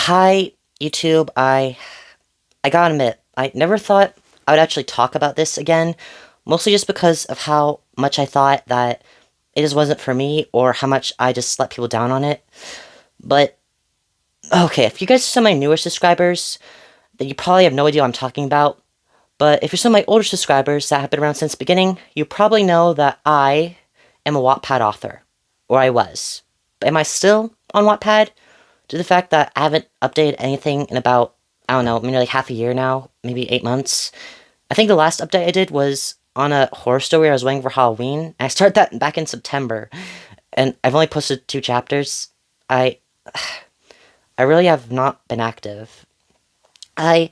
Hi, YouTube. I gotta admit, I never thought I would actually talk about this again, mostly just because of how much I thought that it just wasn't for me, or how much I just let people down on it. But, okay, if you guys are some of my newer subscribers, then you probably have no idea what I'm talking about. But if you're some of my older subscribers that have been around since the beginning, you probably know that I am a Wattpad author. Or I was. But am I still on Wattpad? Due to the fact that I haven't updated anything in about, I don't know, maybe like half a year now, maybe 8 months. I think the last update I did was on a horror story I was waiting for Halloween. I started that back in September, and I've only posted 2 chapters. I, I really have not been active. I,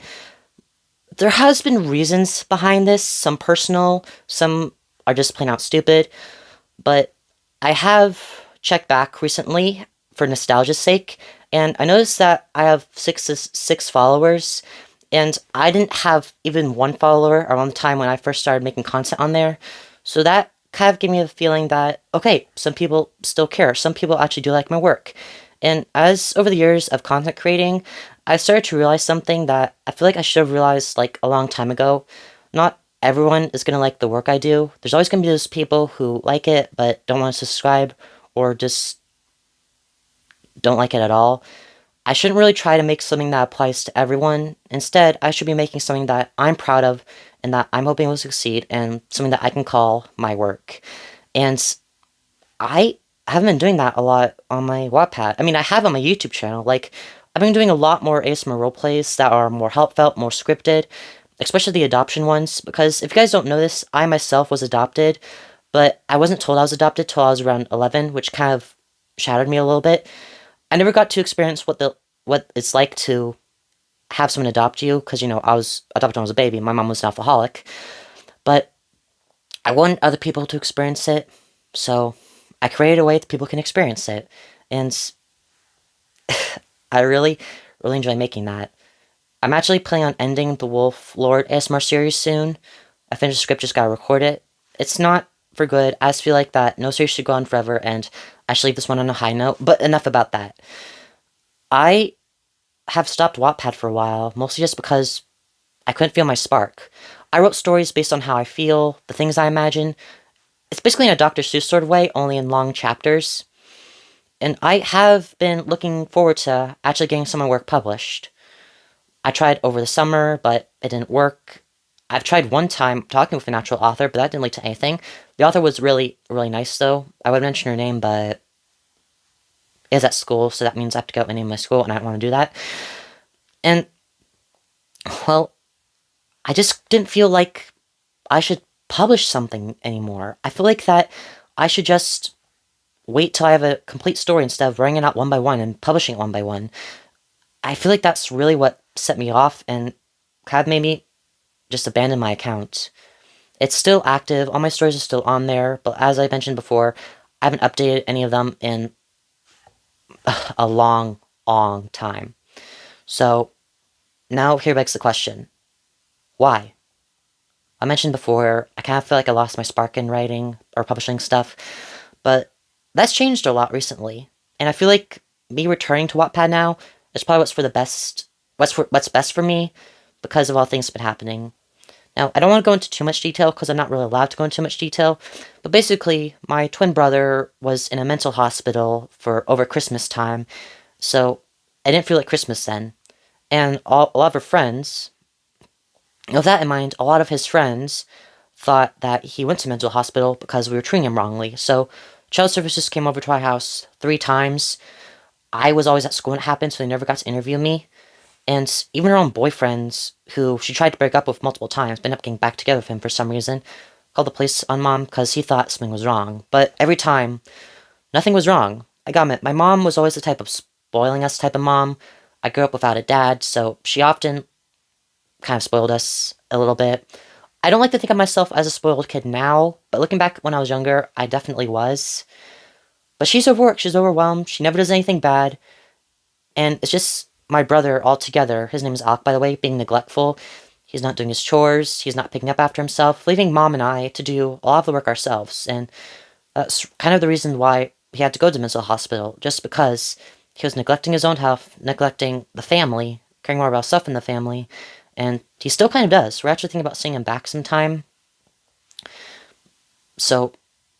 there has been reasons behind this, some personal, some are just plain out stupid, but I have checked back recently for nostalgia's sake, and I noticed that I have six followers, and I didn't have even one follower around the time when I first started making content on there. So that kind of gave me the feeling that, okay, some people still care. Some people actually do like my work. And as over the years of content creating, I started to realize something that I feel like I should have realized like a long time ago. Not everyone is going to like the work I do. There's always going to be those people who like it but don't want to subscribe or just don't like it at all. I shouldn't really try to make something that applies to everyone. Instead, I should be making something that I'm proud of and that I'm hoping will succeed and something that I can call my work. And I haven't been doing that a lot on my Wattpad. I mean, I have on my YouTube channel. Like, I've been doing a lot more ASMR roleplays that are more heartfelt, more scripted, especially the adoption ones, because if you guys don't know this, I myself was adopted, but I wasn't told I was adopted till I was around 11, which kind of shattered me a little bit. I never got to experience what it's like to have someone adopt you, because, you know, I was adopted when I was a baby. My mom was an alcoholic. But I wanted other people to experience it, so I created a way that people can experience it. And I really, really enjoy making that. I'm actually planning on ending the Wolf Lord ASMR series soon. I finished the script, just gotta record it. It's not for good. I just feel like that no series should go on forever, and I should leave this one on a high note, but enough about that. I have stopped Wattpad for a while, mostly just because I couldn't feel my spark. I wrote stories based on how I feel, the things I imagine. It's basically in a Dr. Seuss sort of way, only in long chapters. And I have been looking forward to actually getting some of my work published. I tried over the summer, but it didn't work. I've tried one time talking with an actual author, but that didn't lead to anything. The author was really, really nice, though. I would mention her name, but it is at school, so that means I have to go out and name my school, and I don't want to do that. And, well, I just didn't feel like I should publish something anymore. I feel like that I should just wait till I have a complete story instead of writing it out one by one and publishing it one by one. I feel like that's really what set me off and kind of made me just abandon my account. It's still active, all my stories are still on there, but as I mentioned before, I haven't updated any of them in a long, long time. So, now here begs the question. Why? I mentioned before, I kind of feel like I lost my spark in writing or publishing stuff, but that's changed a lot recently, and I feel like me returning to Wattpad now is probably what's best for me, because of all things that have been happening. Now, I don't want to go into too much detail, because I'm not really allowed to go into too much detail, but basically, my twin brother was in a mental hospital for over Christmas time, so I didn't feel like Christmas then, and a lot of her friends, with that in mind, a lot of his friends thought that he went to mental hospital because we were treating him wrongly, so child services came over to our house 3 times. I was always at school when it happened, so they never got to interview me. And even her own boyfriends, who she tried to break up with multiple times, but ended up getting back together with him for some reason, called the police on Mom because he thought something was wrong. But every time, nothing was wrong. I gotta admit, my mom was always the type of spoiling us type of mom. I grew up without a dad, so she often kind of spoiled us a little bit. I don't like to think of myself as a spoiled kid now, but looking back when I was younger, I definitely was. But she's overworked, she's overwhelmed, she never does anything bad, and it's just my brother altogether, his name is Alec, by the way, being neglectful. He's not doing his chores, he's not picking up after himself, leaving Mom and I to do a lot of the work ourselves, and that's kind of the reason why he had to go to mental hospital, just because he was neglecting his own health, neglecting the family, caring more about himself in the family, and he still kind of does. We're actually thinking about seeing him back sometime. So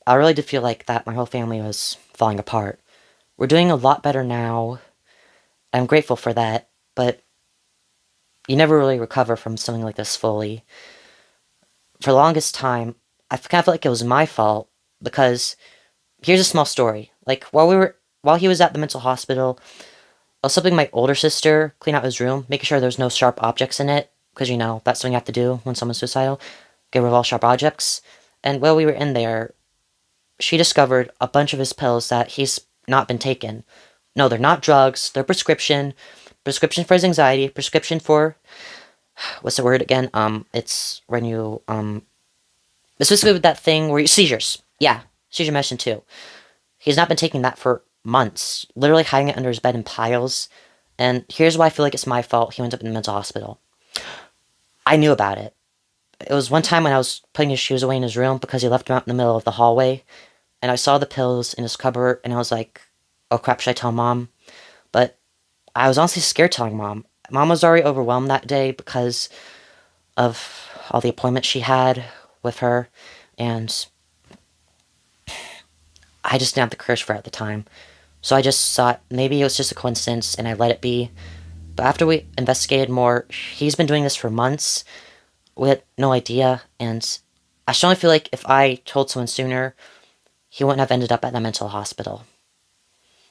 I really did feel like that my whole family was falling apart. We're doing a lot better now. I'm grateful for that, but you never really recover from something like this fully. For the longest time, I kind of felt like it was my fault because here's a small story. Like while he was at the mental hospital, I was helping my older sister clean out his room, making sure there's no sharp objects in it, because that's something you have to do when someone's suicidal, get rid of all sharp objects. And while we were in there, she discovered a bunch of his pills that he's not been taking. No, they're not drugs. They're prescription. Prescription for his anxiety. Prescription for what's the word again? It's when you it's basically with that thing where you seizures. Yeah, seizure medicine too. He's not been taking that for months. Literally hiding it under his bed in piles. And here's why I feel like it's my fault he went up in the mental hospital. I knew about it. It was one time when I was putting his shoes away in his room because he left them out in the middle of the hallway. And I saw the pills in his cupboard, and I was like, oh crap, should I tell Mom? But I was honestly scared telling Mom. Mom was already overwhelmed that day because of all the appointments she had with her, and I just didn't have the courage for it at the time. So I just thought maybe it was just a coincidence, and I let it be. But after we investigated more, he's been doing this for months. We had no idea, and I strongly feel like if I told someone sooner, he wouldn't have ended up at the mental hospital.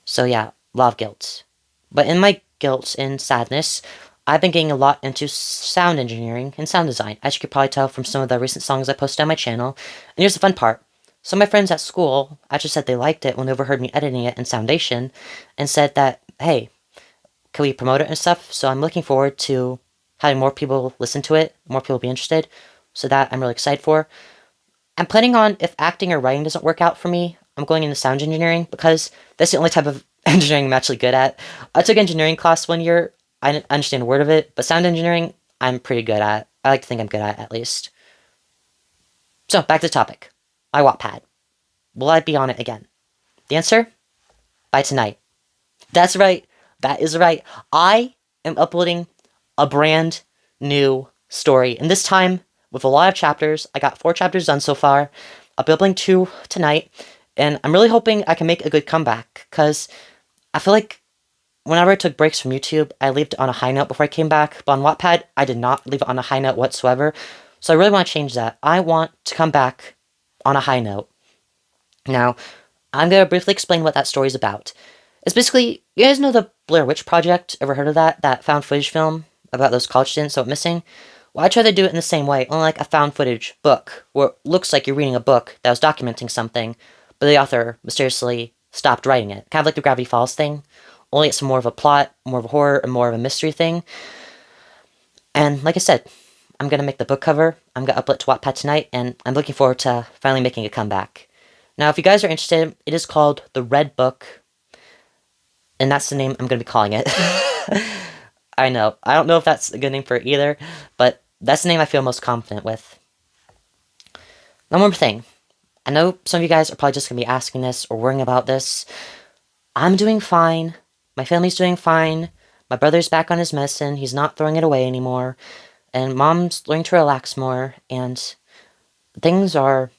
So yeah, a lot of guilt. But in my guilt and sadness, I've been getting a lot into sound engineering and sound design, as you could probably tell from some of the recent songs I posted on my channel. And here's the fun part. Some of my friends at school actually said they liked it when they overheard me editing it in Soundation, and said that, hey, can we promote it and stuff? So I'm looking forward to having more people listen to it, more people be interested. So that I'm really excited for. I'm planning on, if acting or writing doesn't work out for me, I'm going into sound engineering, because that's the only type of engineering I'm actually good at. I took engineering class one year. I didn't understand a word of it, but sound engineering, I'm pretty good at. I like to think I'm good at least. So, back to the topic. My Wattpad. Will I be on it again? The answer? By tonight. That's right. That is right. I am uploading a brand new story. And this time, with a lot of chapters. I got 4 chapters done so far. I'll be uploading 2 tonight. And I'm really hoping I can make a good comeback, because I feel like whenever I took breaks from YouTube, I left it on a high note before I came back. But on Wattpad, I did not leave it on a high note whatsoever. So I really want to change that. I want to come back on a high note. Now, I'm going to briefly explain what that story is about. It's basically, you guys know the Blair Witch Project? Ever heard of that? That found footage film about those college students that went missing? Well, I try to do it in the same way, only like a found footage book, where it looks like you're reading a book that was documenting something, but the author mysteriously stopped writing it. Kind of like the Gravity Falls thing, only it's more of a plot, more of a horror, and more of a mystery thing. And like I said, I'm going to make the book cover, I'm going to upload it to Wattpad tonight, and I'm looking forward to finally making a comeback. Now, if you guys are interested, it is called The Red Book, and that's the name I'm going to be calling it. I know, I don't know if that's a good name for it either, but that's the name I feel most confident with. One more thing. I know some of you guys are probably just going to be asking this or worrying about this. I'm doing fine. My family's doing fine. My brother's back on his medicine. He's not throwing it away anymore. And Mom's learning to relax more. And things are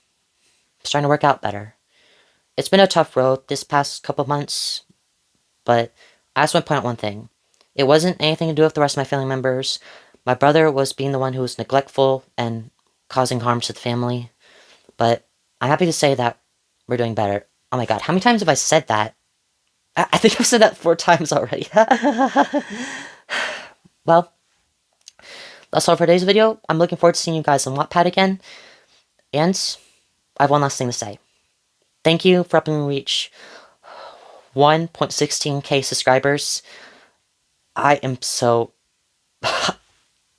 starting to work out better. It's been a tough road this past couple months. But I just want to point out one thing. It wasn't anything to do with the rest of my family members. My brother was being the one who was neglectful and causing harm to the family. But I'm happy to say that we're doing better. Oh my god, how many times have I said that? I think I've said that 4 times already. Well, that's all for today's video. I'm looking forward to seeing you guys on Wattpad again. And I have one last thing to say. Thank you for helping me reach 1.16k subscribers. I am so...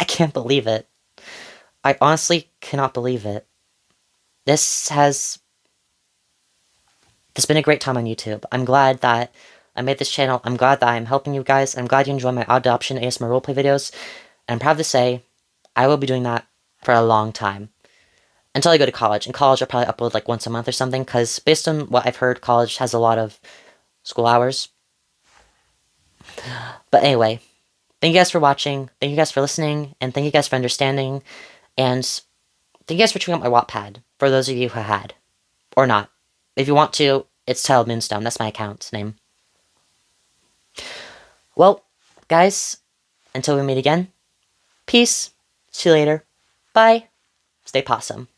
I can't believe it. I honestly cannot believe it. This has been a great time on YouTube. I'm glad that I made this channel. I'm glad that I'm helping you guys. I'm glad you enjoy my adoption ASMR roleplay videos. And I'm proud to say, I will be doing that for a long time. Until I go to college. In college, I'll probably upload like once a month or something, because based on what I've heard, college has a lot of school hours. But anyway, thank you guys for watching, thank you guys for listening, and thank you guys for understanding, and thank you guys for checking out my Wattpad, for those of you who had. Or not. If you want to, it's titled Moonstone, that's my account name. Well, guys, until we meet again, peace, see you later, bye, stay possum.